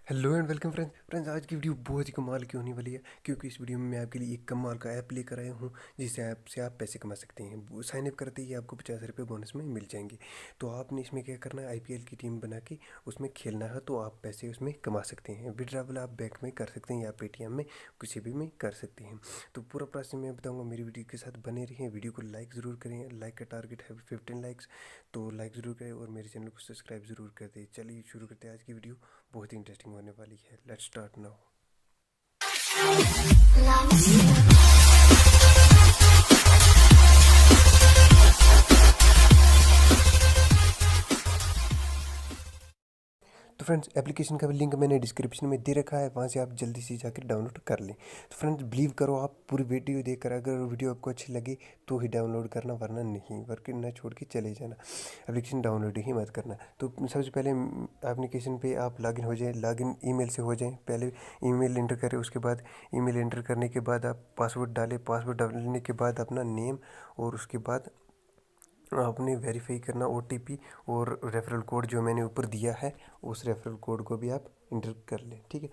Hello and welcome friends आज की video बहुत ही कमाल की होने वाली है क्योंकि इस वीडियो में मैं आपके लिए एक कमाल का ऐप लेकर आया हूँ जिस ऐप से आप पैसे कमा सकते हैं। साइन अप करते ही आपको 50 रुपये बोनस में मिल जाएंगे। तो आपने इसमें क्या करना है, आईपीएल की टीम बना के उसमें खेलना है तो आप पैसे उसमें कमा सकते हैं। विड्रॉवल आप बैंक में कर सकते हैं या पेटीएम में किसी भी में कर सकते हैं। तो पूरा प्रोसेस मैं बताऊँगा, मेरी वीडियो के साथ बने रहें। वीडियो को लाइक ज़रूर करें, लाइक का टारगेट है 15 लाइक्स, तो लाइक ज़रूर करें और मेरे चैनल को सब्सक्राइब ज़रूर कर दें। चलिए शुरू करते हैं आज की वीडियो, बहुत ही इंटरेस्टिंग होने वाली है। Let's start now. तो फ्रेंड्स एप्लीकेशन का भी लिंक मैंने डिस्क्रिप्शन में दे रखा है, वहाँ से आप जल्दी से जाकर डाउनलोड कर लें। तो फ्रेंड्स बिलीव करो, आप पूरी वीडियो देखकर अगर वीडियो आपको अच्छी लगे तो ही डाउनलोड करना, वरना नहीं, वरना ना छोड़ के चले जाना। एप्लीकेशन डाउनलोड ही मत करना। तो सबसे पहले एप्लीकेशन पे आप लॉगिन हो जाए, लॉगिन ईमेल से हो जाएं। पहले ईमेल एंटर करें, उसके बाद ईमेल एंटर करने के बाद आप पासवर्ड डालें। पासवर्ड डालने के बाद अपना नेम और उसके बाद आपने वेरीफाई करना ओटीपी और रेफरल कोड जो मैंने ऊपर दिया है, उस रेफरल कोड को भी आप इंटर कर लें, ठीक है।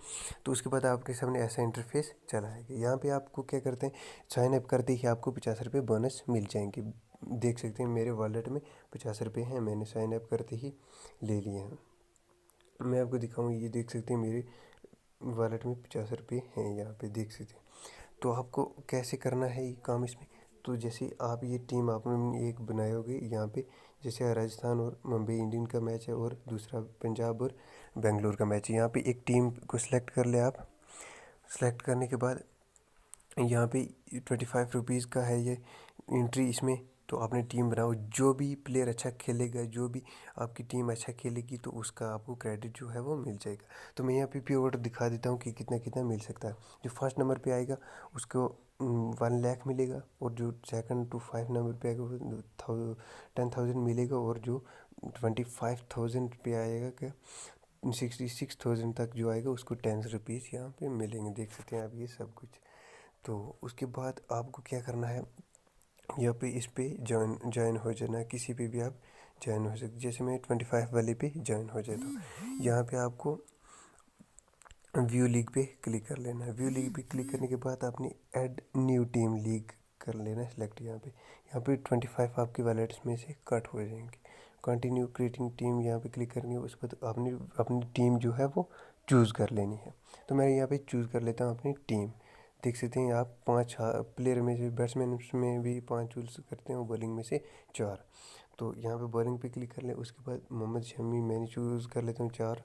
तो उसके बाद आपके सामने ऐसा इंटरफेस चला है। यहाँ पे आपको क्या करते हैं, साइन अप करते ही आपको 50 रुपये बोनस मिल जाएंगे। देख सकते हैं मेरे वॉलेट में 50 रुपये हैं, मैंने साइन अप करते ही ले लिए हैं। मैं आपको दिखाऊँ, ये देख सकते हैं मेरे वॉलेट में 50 रुपये हैं, यहाँ पे देख सकते हैं। तो आपको कैसे करना है ये काम इसमें, तो जैसे आप ये टीम आपने एक बनाए होगे यहाँ पे, जैसे राजस्थान और मुंबई इंडियन का मैच है और दूसरा पंजाब और बेंगलोर का मैच है। यहाँ पे एक टीम को सिलेक्ट कर ले आप। सेलेक्ट करने के बाद यहाँ पे 25 रुपीज़ का है ये एंट्री इसमें। तो आपने टीम बनाओ, जो भी प्लेयर अच्छा खेलेगा, जो भी आपकी टीम अच्छा खेलेगी तो उसका आपको क्रेडिट जो है वो मिल जाएगा। तो मैं यहाँ पे प्योर दिखा देता हूँ कि कितना कितना मिल सकता है। जो फर्स्ट नंबर पे आएगा उसको 1 लाख मिलेगा, और जो सेकंड टू 5 नंबर पे आएगा वो 10,000 मिलेगा, और जो 25,000 पे आएगा क्या 66,000 तक जो आएगा उसको 10 रुपीज़ यहाँ पे मिलेंगे। देख सकते हैं आप ये सब कुछ। तो उसके बाद आपको क्या करना है, यहाँ पे इस पे ज्वाइन हो जाना है, किसी पे भी आप ज्वाइन हो सकते। जैसे मैं 25 वाले पे ज्वाइन हो जाता हूँ। यहाँ पे आपको व्यू लीग पे क्लिक कर लेना है। व्यू लीग पे क्लिक करने के बाद आपने ऐड न्यू टीम लीग कर लेना है सिलेक्ट। यहाँ पे 25 आपकी वॉलेट्स में से कट हो जाएंगे। कंटिन्यू क्रिएटिंग टीम यहाँ पे क्लिक करनी है। उसके बाद आपने अपनी टीम जो है वो चूज़ कर लेनी है। तो मैं यहाँ पे चूज़ कर लेता हूँ अपनी टीम। देख सकते हैं आप 5 प्लेयर में से, बैट्समैन में भी 5 चूज़ करते हैं और बॉलिंग में से 4। तो यहाँ पे बॉलिंग पे क्लिक कर लें। उसके बाद मोहम्मद शमी मैंने चूज़ कर लेता हूँ 4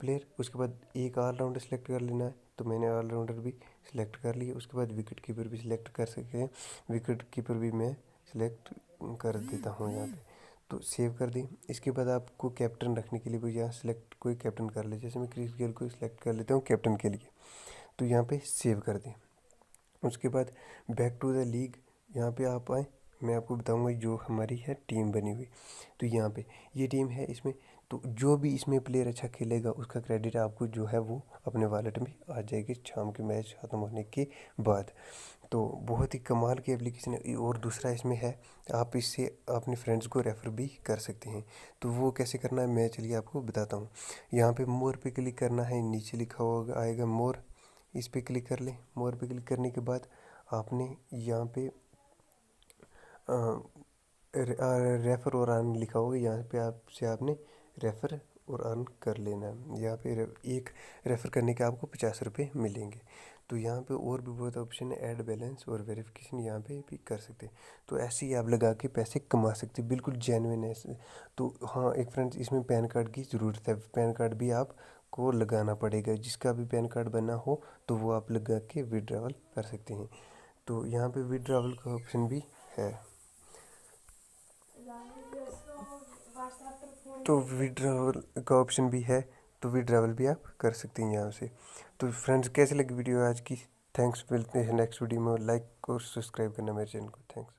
प्लेयर। उसके बाद एक ऑलराउंडर सेलेक्ट कर लेना है, तो मैंने ऑलराउंडर भी सिलेक्ट कर लिया। उसके बाद विकेट कीपर भी सिलेक्ट कर सकते हैं, विकेट कीपर भी मैं सिलेक्ट कर देता हूँ यहाँ पे। तो सेव कर दी। इसके बाद आपको कैप्टन रखने के लिए भी यहाँ सिलेक्ट कोई कैप्टन कर ले। जैसे मैं क्रिस गेल को सिलेक्ट कर लेता हूँ कैप्टन के लिए, तो यहाँ पे सेव कर दें। उसके बाद बैक टू द लीग, यहाँ पे आप आए, मैं आपको बताऊंगा जो हमारी है टीम बनी हुई। तो यहाँ पे ये टीम है इसमें, तो जो भी इसमें प्लेयर अच्छा खेलेगा उसका क्रेडिट आपको जो है वो अपने वॉलेट में आ जाएगी शाम के मैच ख़त्म होने के बाद। तो बहुत ही कमाल की एप्लीकेशन है। और दूसरा इसमें है, आप इससे अपने फ्रेंड्स को रेफ़र भी कर सकते हैं। तो वो कैसे करना है मैं चलिए आपको बताता हूँ। यहाँ पे मोर पे क्लिक करना है, नीचे लिखा होगा आएगा मोर, इस पे क्लिक कर लें। मोर पे क्लिक करने के बाद आपने यहाँ पे रेफ़र और अर्न लिखा होगा, यहाँ पे आपसे आपने रेफ़र और अर्न कर लेना है। यहाँ पे एक रेफ़र करने के आपको 50 रुपये मिलेंगे। तो यहाँ पे और भी बहुत ऑप्शन है, ऐड बैलेंस और वेरिफिकेशन यहाँ पे भी कर सकते हैं। तो ऐसे ही आप लगा के पैसे कमा सकते हैं, बिल्कुल जेन्युइन है। तो हाँ एक फ्रेंड्स, इसमें पैन कार्ड की ज़रूरत है। पैन कार्ड भी आपको लगाना पड़ेगा, जिसका भी पैन कार्ड बना हो तो वो आप लगा के विड्रॉवल कर सकते हैं। तो यहाँ पे विड्रॉवल का ऑप्शन भी है। तो विड्रॉवल का ऑप्शन भी है, तो विड्रॉवल भी आप कर सकते हैं यहाँ से। तो फ्रेंड्स कैसे लगी वीडियो आज की, थैंक्स। मिलते हैं नेक्स्ट वीडियो में, लाइक और सब्सक्राइब करना मेरे चैनल को। थैंक्स।